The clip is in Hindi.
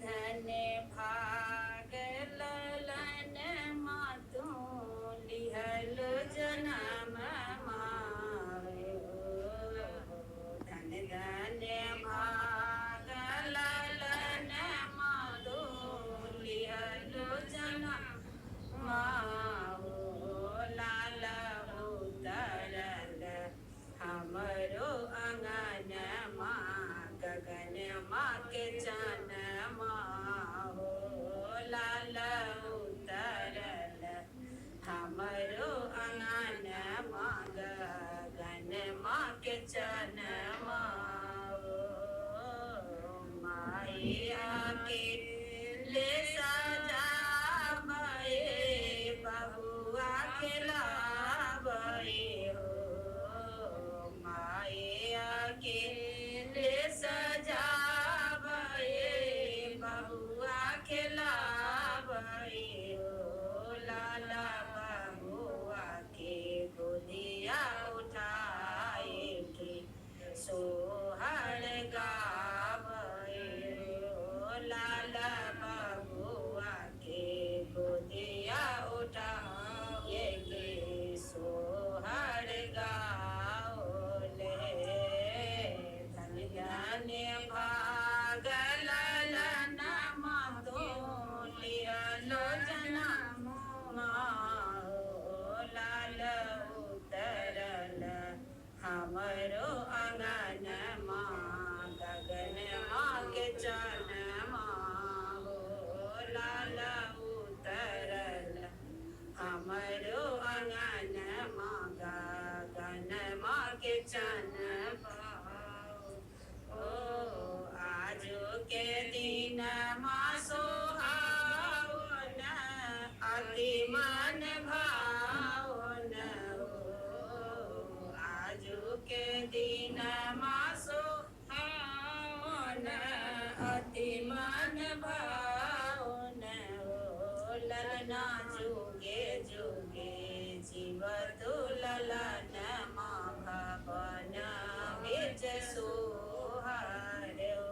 धन भाग ललन मातु लिहल जनम मायो। धन धन भाग ललन मातु लिहल जनम माहो। लाल उतरल हमरो अंगन माँ गगन माँ के चन माहो। लाल उतरल हमरो अंगन माँ गगन माँ के चन माहो। माया के ले सजावे बहुआ के लावे हो। माया के ले सजावे बहुआ के लावे हो। लाला बहुआ के गोदिया उठाए के सोहर गावे हो। लाला बहुआ के गोदिया उठाए के सोहर गाओले। धन धन भाग ललन मातो लिहलो जनम माहो। लाल उतरल हमरो अंगन माँ गगन माँ के चन माहो। लाल उतरल हमरो अंगन माँ गगन माँ के चन माहो। ओ आजो के दिन माँ सोहावन अति मन भावन हो। आजो के दिन माँ सोहावन अति मन भावन